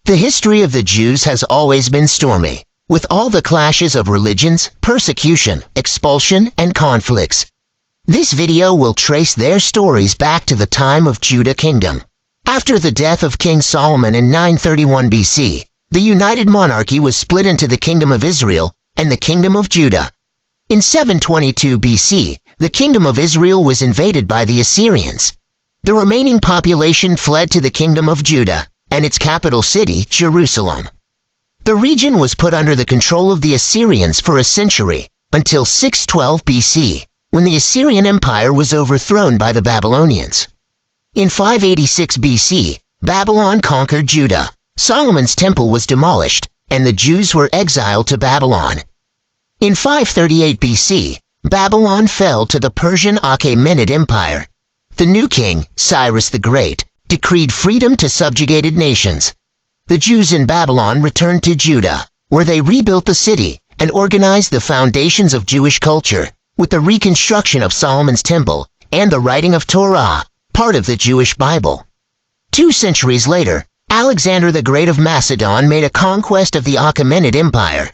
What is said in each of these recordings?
The history of the Jews has always been stormy, with all the clashes of religions, persecution, expulsion, and conflicts. This video will trace their stories back to the time of Judah Kingdom. After the death of King Solomon in 931 BC, the united monarchy was split into the Kingdom of Israel and the Kingdom of Judah. In 722 BC, the Kingdom of Israel was invaded by the Assyrians. The remaining population fled to the Kingdom of Judah and its capital city, Jerusalem. The region was put under the control of the Assyrians for a century, until 612 BC, when the Assyrian Empire was overthrown by the Babylonians. In 586 BC, Babylon conquered Judah. Solomon's temple was demolished, and the Jews were exiled to Babylon. In 538 BC, Babylon fell to the Persian Achaemenid Empire. The new king, Cyrus the Great, decreed freedom to subjugated nations. The Jews in Babylon returned to Judah, where they rebuilt the city and organized the foundations of Jewish culture, with the reconstruction of Solomon's temple and the writing of Torah, part of the Jewish Bible. 2 centuries later, Alexander the Great of Macedon made a conquest of the Achaemenid Empire.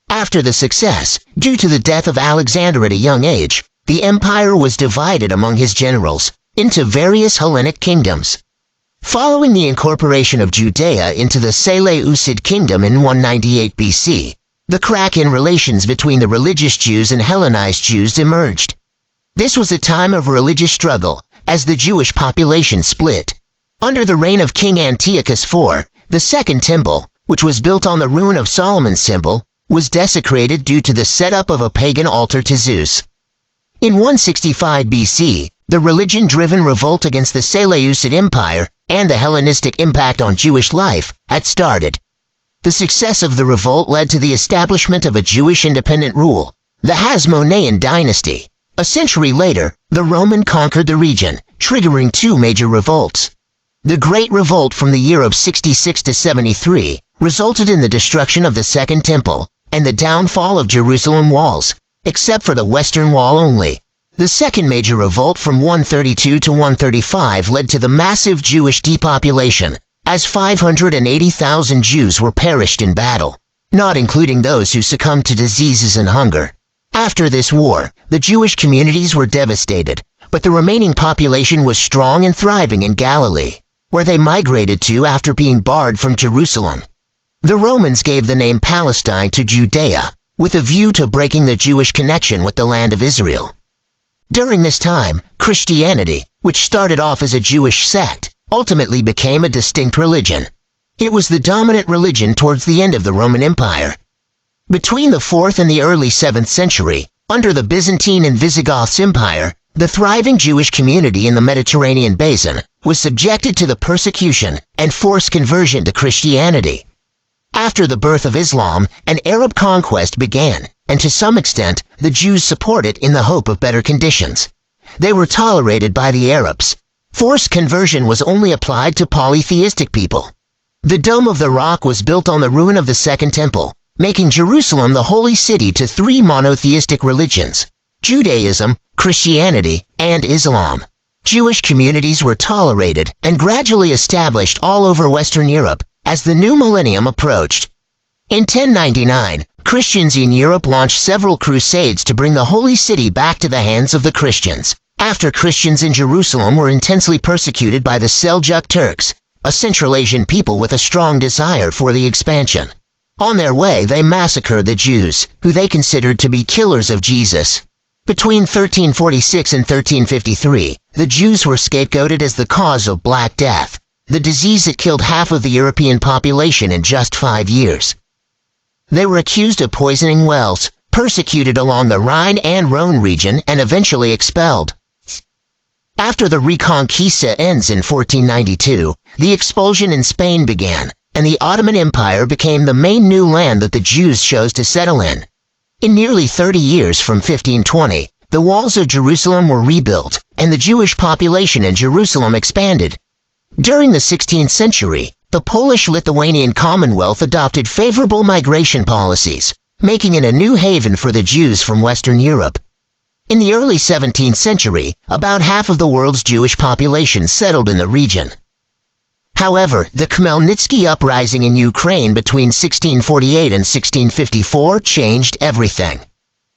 After the success, due to the death of Alexander at a young age, the empire was divided among his generals into various Hellenic kingdoms. Following the incorporation of Judea into the Seleucid kingdom in 198 BC, the crack in relations between the religious Jews and Hellenized Jews emerged. This was a time of religious struggle, as the Jewish population split. Under the reign of King Antiochus IV, the Second Temple, which was built on the ruin of Solomon's temple, was desecrated due to the setup of a pagan altar to Zeus. In 165 BC, the religion-driven revolt against the Seleucid Empire and the Hellenistic impact on Jewish life had started. The success of the revolt led to the establishment of a Jewish independent rule, the Hasmonean dynasty. A century later, the Roman conquered the region, triggering 2 major revolts. The Great Revolt from the year of 66 to 73 resulted in the destruction of the Second Temple and the downfall of Jerusalem walls, except for the Western Wall only. The second major revolt from 132 to 135 led to the massive Jewish depopulation, as 580,000 Jews were perished in battle, not including those who succumbed to diseases and hunger. After this war, the Jewish communities were devastated, but the remaining population was strong and thriving in Galilee, where they migrated to after being barred from Jerusalem. The Romans gave the name Palestine to Judea, with a view to breaking the Jewish connection with the land of Israel. During this time, Christianity, which started off as a Jewish sect, ultimately became a distinct religion. It was the dominant religion towards the end of the Roman Empire. Between the 4th and the early 7th century, under the Byzantine and Visigoths Empire, the thriving Jewish community in the Mediterranean basin was subjected to the persecution and forced conversion to Christianity. After the birth of Islam, an Arab conquest began, and to some extent, the Jews supported in the hope of better conditions. They were tolerated by the Arabs. Forced conversion was only applied to polytheistic people. The Dome of the Rock was built on the ruin of the Second Temple, making Jerusalem the holy city to 3 monotheistic religions: Judaism, Christianity, and Islam. Jewish communities were tolerated and gradually established all over Western Europe as the new millennium approached. In 1099, Christians in Europe launched several crusades to bring the holy city back to the hands of the Christians, after Christians in Jerusalem were intensely persecuted by the Seljuk Turks, a Central Asian people with a strong desire for the expansion. On their way, they massacred the Jews, who they considered to be killers of Jesus. Between 1346 and 1353, the Jews were scapegoated as the cause of Black Death, the disease that killed half of the European population in just 5 years. They were accused of poisoning wells, persecuted along the Rhine and Rhone region, and eventually expelled. After the Reconquista ends in 1492, the expulsion in Spain began, and the Ottoman Empire became the main new land that the Jews chose to settle in. In nearly 30 years from 1520, the walls of Jerusalem were rebuilt, and the Jewish population in Jerusalem expanded. During the 16th century, the Polish-Lithuanian Commonwealth adopted favorable migration policies, making it a new haven for the Jews from Western Europe. In the early 17th century, about half of the world's Jewish population settled in the region. However, the Khmelnytsky uprising in Ukraine between 1648 and 1654 changed everything.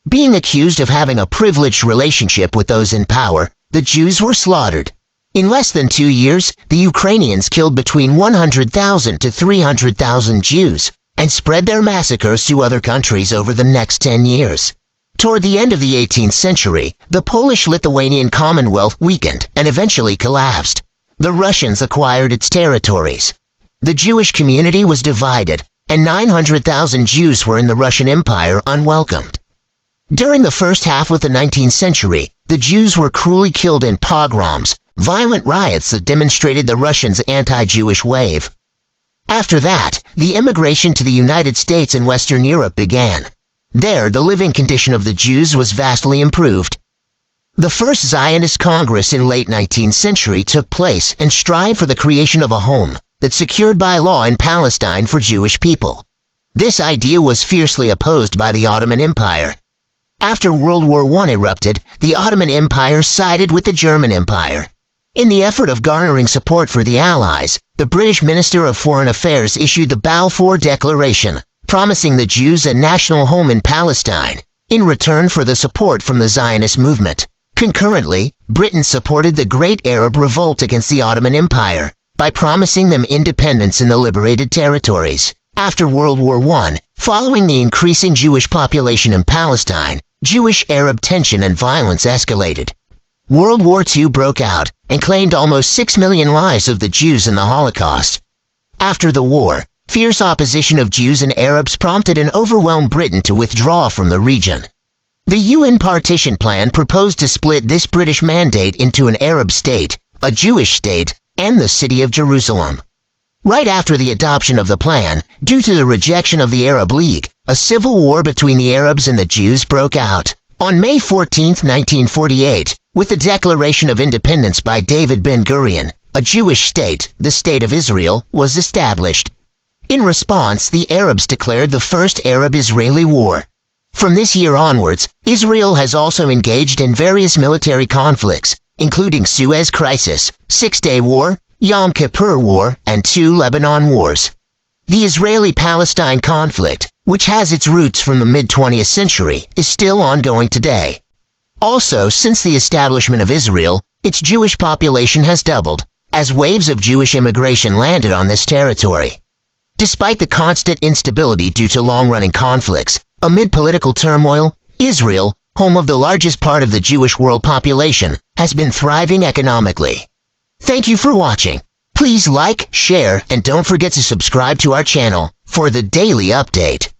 Being accused of having a privileged relationship with those in power, the Jews were slaughtered. In less than 2 years, the Ukrainians killed between 100,000 to 300,000 Jews and spread their massacres to other countries over the next 10 years. Toward the end of the 18th century, the Polish-Lithuanian Commonwealth weakened and eventually collapsed. The Russians acquired its territories. The Jewish community was divided, and 900,000 Jews were in the Russian Empire unwelcomed. During the first half of the 19th century, the Jews were cruelly killed in pogroms, violent riots that demonstrated the Russians' anti-Jewish wave. After that, the immigration to the United States and Western Europe began. There, the living condition of the Jews was vastly improved. The first Zionist Congress in late 19th century took place and strived for the creation of a home that's secured by law in Palestine for Jewish people. This idea was fiercely opposed by the Ottoman Empire. After World War I erupted, the Ottoman Empire sided with the German Empire. In the effort of garnering support for the Allies, the British Minister of Foreign Affairs issued the Balfour Declaration, promising the Jews a national home in Palestine, in return for the support from the Zionist movement. Concurrently, Britain supported the Great Arab Revolt against the Ottoman Empire by promising them independence in the liberated territories. After World War I, following the increasing Jewish population in Palestine, Jewish-Arab tension and violence escalated. World War II broke out and claimed almost 6 million lives of the Jews in the Holocaust. After the war, fierce opposition of Jews and Arabs prompted and overwhelmed Britain to withdraw from the region. The UN partition plan proposed to split this British mandate into an Arab state, a Jewish state, and the city of Jerusalem. Right after the adoption of the plan, due to the rejection of the Arab League, a civil war between the Arabs and the Jews broke out. On May 14, 1948, with the Declaration of Independence by David Ben-Gurion, a Jewish state, the State of Israel, was established. In response, the Arabs declared the First Arab-Israeli War. From this year onwards, Israel has also engaged in various military conflicts, including Suez Crisis, Six-Day War, Yom Kippur War, and 2 Lebanon Wars. The Israeli-Palestine conflict, which has its roots from the mid-20th century, is still ongoing today. Also, since the establishment of Israel, its Jewish population has doubled, as waves of Jewish immigration landed on this territory. Despite the constant instability due to long-running conflicts, amid political turmoil, Israel, home of the largest part of the Jewish world population, has been thriving economically. Thank you for watching. Please like, share, and don't forget to subscribe to our channel for the daily update.